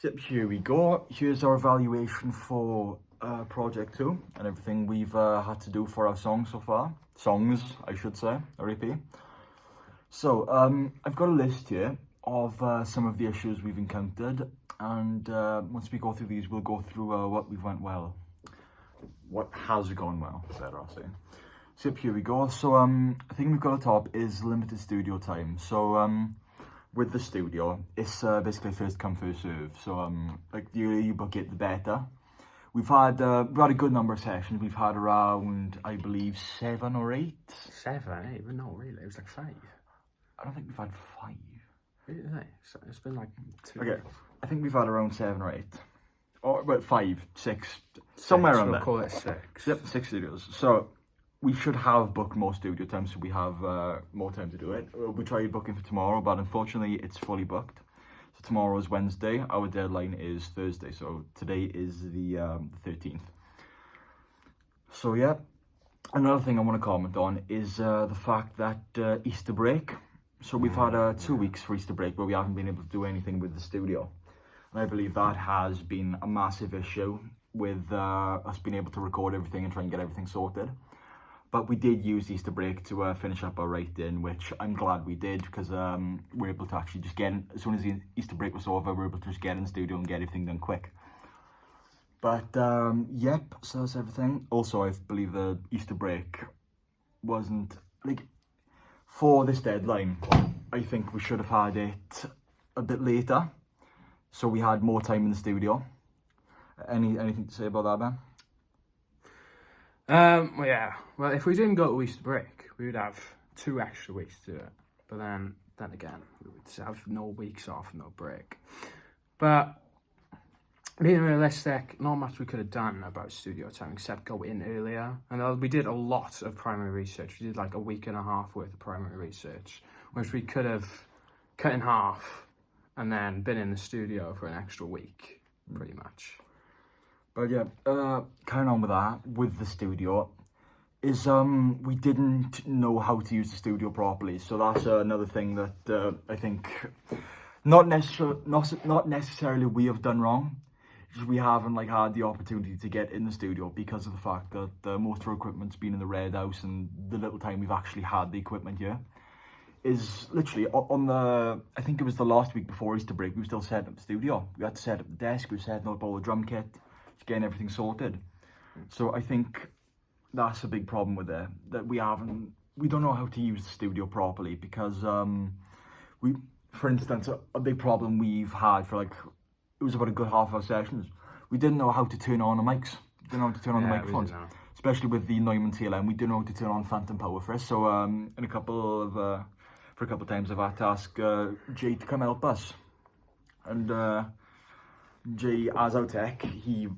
So here we go. Here's our evaluation for Project 2 and everything we've had to do for our songs so far. Songs, I should say, RAP. So, I've got a list here of some of the issues we've encountered, and once we go through these, we'll go through what has gone well, better I'll say. So yep, here we go. So I think we've got at the top is limited studio time. So with the studio, it's basically first come first serve. So like the earlier you book it, the better. We've had a good number of sessions. We've had around, I believe, 7 or 8. 7, 8? No, really, it was like 5. I don't think we've had 5. Really? So it's been like 2. Okay, I think we've had around 7 or 8. Or about 5, 6, somewhere around we'll there. Call it 6. Yep, 6 studios. So we should have booked more studio time, so we have more time to do it. We tried booking for tomorrow, but unfortunately it's fully booked. So tomorrow is Wednesday, our deadline is Thursday, so today is the 13th. So yeah, another thing I want to comment on is the fact that Easter break. So we've had 2 weeks for Easter break where we haven't been able to do anything with the studio. And I believe that has been a massive issue with us being able to record everything and try and get everything sorted. But we did use Easter break to finish up our writing, which I'm glad we did, because we're able to actually just get in, as soon as the Easter break was over, we're able to just get in the studio and get everything done quick. But yep, so that's everything. Also, I believe the Easter break wasn't, like, for this deadline, I think we should have had it a bit later, so we had more time in the studio. Anything to say about that, Ben? Well, yeah. Well, if we didn't go to Easter break, we would have 2 extra weeks to do it. But then again, we would have no weeks off, no break. But being realistic, not much we could have done about studio time except go in earlier. And we did a lot of primary research. We did like a week and a half worth of primary research, which we could have cut in half and then been in the studio for an extra week, pretty much. But yeah, carrying on with that, with the studio, is we didn't know how to use the studio properly. So that's another thing that I think not necessarily we have done wrong. Just we haven't like had the opportunity to get in the studio because of the fact that most of our equipment's been in the Red House, and the little time we've actually had the equipment here is literally on the, I think it was the last week before Easter break, we were still setting up the studio. We had to set up the desk, we were setting up all the drum kit, getting everything sorted. So I think that's a big problem with it, that we don't know how to use the studio properly, because for instance, a big problem we've had for like, it was about a good half of our sessions, we didn't know how to turn on the mics, didn't know how to turn on the microphones, especially with the Neumann TLM. We didn't know how to turn on phantom power for us. So for a couple of times I've had to ask Jay to come help us, and Jay, as our tech, he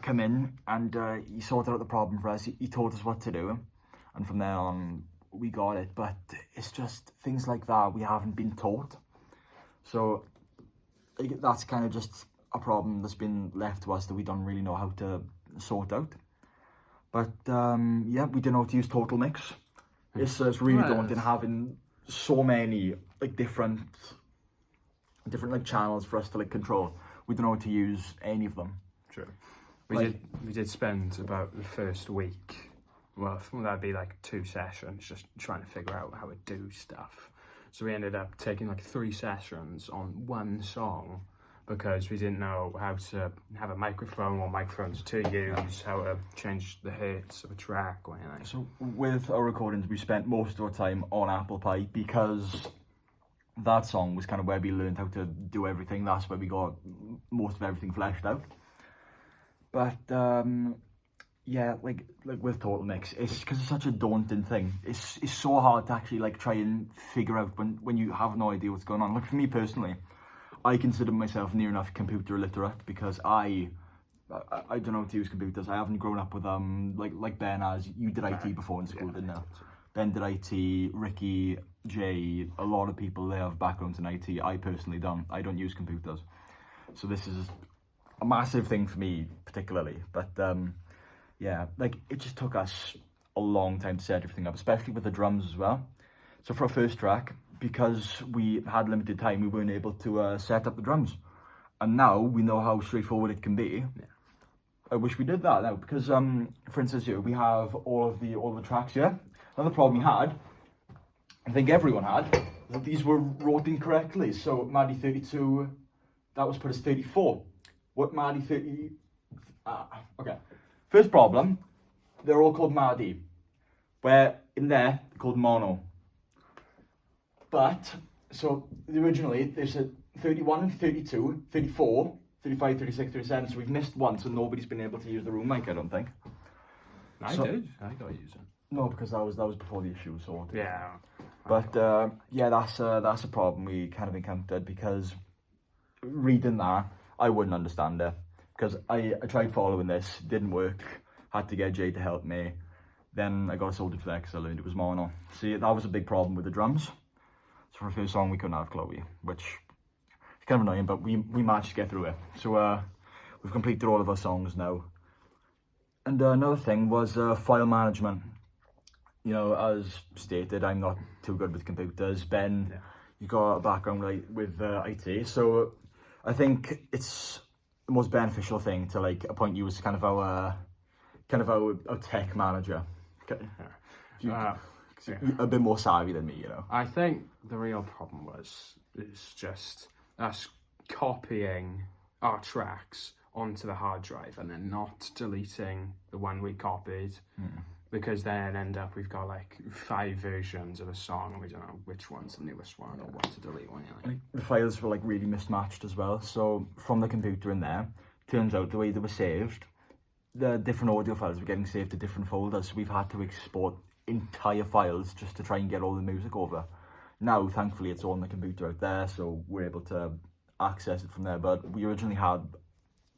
came in and he sorted out the problem for us. He taught us what to do, and from there on we got it. But it's just things like that we haven't been taught, so that's kind of just a problem that's been left to us that we don't really know how to sort out. But yeah, we didn't know how to use Total Mix. It's really daunting having so many like different like channels for us to like control. We don't know how to use any of them. True. We did spend about the first week, well, that'd be like 2 sessions, just trying to figure out how to do stuff. So we ended up taking like 3 sessions on 1 song, because we didn't know how to have a microphone or microphones to use, how to change the hertz of a track or anything. So with our recordings, we spent most of our time on Apple Pi, because that song was kind of where we learned how to do everything. That's where we got most of everything fleshed out. But yeah, like with Total Mix, it's because it's such a daunting thing. It's so hard to actually like try and figure out when you have no idea what's going on. Like for me personally, I consider myself near enough computer illiterate, because I don't know how to use computers. I haven't grown up with like Ben has. You did IT before in school, didn't you? Ben did IT, Ricky, Jay, a lot of people, they have backgrounds in IT. I personally don't. I don't use computers. So this is a massive thing for me particularly. But yeah, like it just took us a long time to set everything up, especially with the drums as well. So for our first track, because we had limited time, we weren't able to set up the drums. and now we know how straightforward it can be. Yeah. I wish we did that now, because for instance here we have all the tracks here. Another problem we had, I think everyone had, is that these were wrote incorrectly. So Maddie 32, that was put as 34. What Maddie 30? Okay. First problem, they're all called Maddie, where in there they're called mono. But so originally they said 31, 32, 34. 35, 36, 37, so we've missed one, so nobody's been able to use the room mic, I don't think. I did. I got to use it. No, because that was before the issue was sorted. Yeah. But yeah, that's a problem we kind of encountered, because reading that, I wouldn't understand it. Because I tried following this, didn't work, had to get Jay to help me. Then I got it sorted for that because I learned it was mono. See, that was a big problem with the drums. So for the first song, we couldn't have Chloe, which... It's kind of annoying, but we managed to get through it. So we've completed all of our songs now. And another thing was file management. You know, as stated, I'm not too good with computers. Ben, you got a background with IT, so I think it's the most beneficial thing to like appoint you as kind of our tech manager. Okay. You're a bit more savvy than me, you know. I think the real problem is just us copying our tracks onto the hard drive and then not deleting the one we copied, because then we've got like 5 versions of a song and we don't know which one's the newest one or what to delete one. Like, the files were like really mismatched as well, so from the computer in there, turns out the way they were saved, the different audio files were getting saved to different folders, so we've had to export entire files just to try and get all the music over. Now, thankfully, it's all on the computer out there, so we're able to access it from there. But we originally had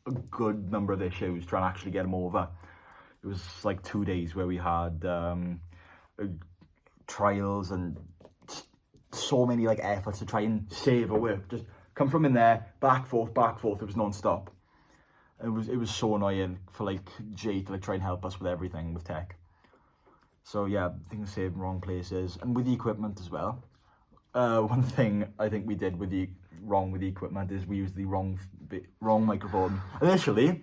a good number of issues trying to actually get them over. It was like 2 days where we had trials and so many like efforts to try and save our work. Just come from in there, back, forth. It was non-stop. It was so annoying for like Jay to like try and help us with everything with tech. So yeah, things saved in wrong places, and with the equipment as well. One thing I think we did wrong with the equipment is we used the wrong microphone. Initially,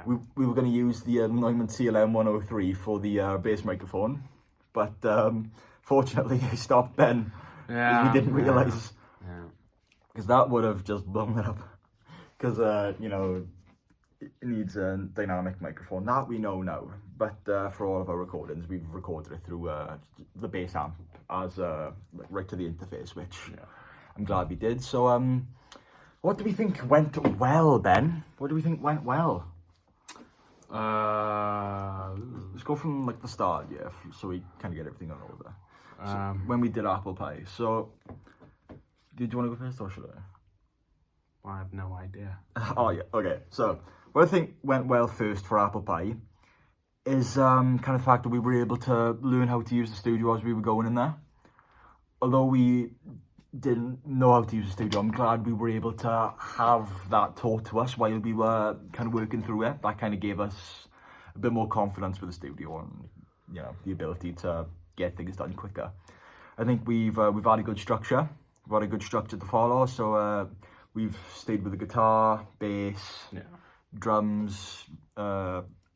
we were going to use the Neumann CLM 103 for the bass microphone, but fortunately I stopped then because we didn't realise, because that would have just blown it up. Because you know, it needs a dynamic microphone. That we know now, but for all of our recordings, we've recorded it through the bass amp as right to the interface, which I'm glad we did. So, what do we think went well, Ben? What do we think went well? Let's go from like the start, so we kind of get everything on over. So, when we did apple pie. So, did you want to go first or should I? I have no idea. Oh yeah, okay. So, what I think went well first for apple pie is kind of the fact that we were able to learn how to use the studio as we were going in there. Although we didn't know how to use the studio, I'm glad we were able to have that taught to us while we were kind of working through it. That kind of gave us a bit more confidence with the studio and, you know, the ability to get things done quicker. I think we've had a good structure. We've had a good structure to follow. So we've stayed with the guitar, bass, drums,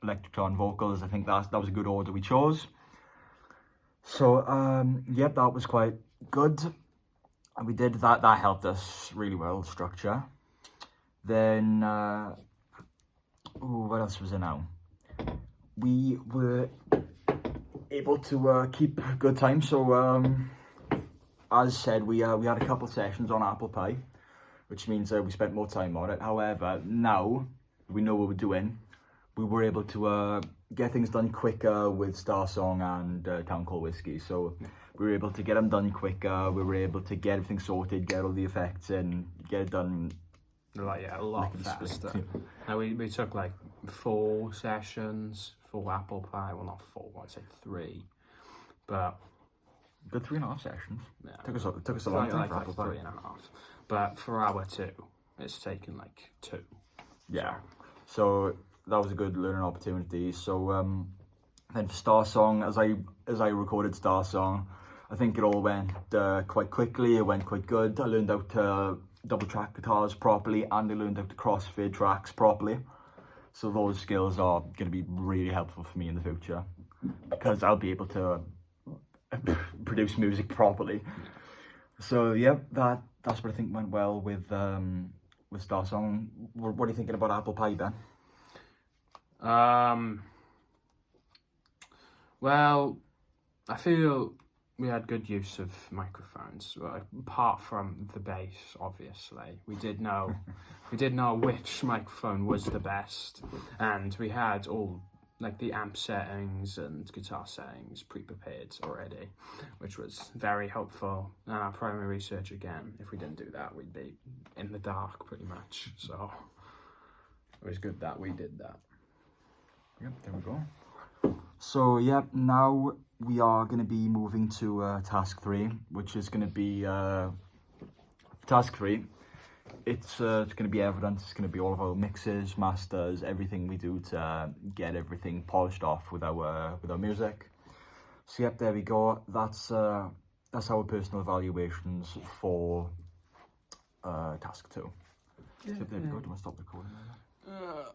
electric guitar and vocals. I think that was a good order we chose. So yep, that was quite good. And we did that. That helped us really well, structure. Then, what else was there now? We were able to keep good time. So, as said, we had a couple sessions on apple pie, which means we spent more time on it. However, now we know what we're doing. We were able to get things done quicker with Star Song and Town Call Whiskey. So we were able to get them done quicker. We were able to get everything sorted, get all the effects in, get it done. Like, a lot faster. Now we took like 4 sessions for apple pie. Well, not 4. I'd say 3. But good 3.5 sessions. Yeah, took us a long time like for apple pie. 3.5. But for our 2, it's taken like 2. Yeah. So that was a good learning opportunity. So then for Star Song, as I recorded Star Song, I think it all went quite quickly. It went quite good. I learned how to double track guitars properly, and I learned how to crossfade tracks properly. So those skills are going to be really helpful for me in the future, because I'll be able to produce music properly. So yeah, that's what I think went well with Star Song. What are you thinking about Apple Pie then? Well, I feel we had good use of microphones, apart from the bass. Obviously, we did know which microphone was the best, and we had all like the amp settings and guitar settings pre-prepared already, which was very helpful. And our primary research, again, if we didn't do that, we'd be in the dark pretty much. So it was good that we did that. Yep, there we go. So yeah, now we are going to be moving to task 3, which is going to be task 3. It's going to be evidence. It's going to be all of our mixes, masters, everything we do to get everything polished off with our music. So yep, there we go. That's our personal evaluations for task 2. So there we go. Do you want to stop recording now?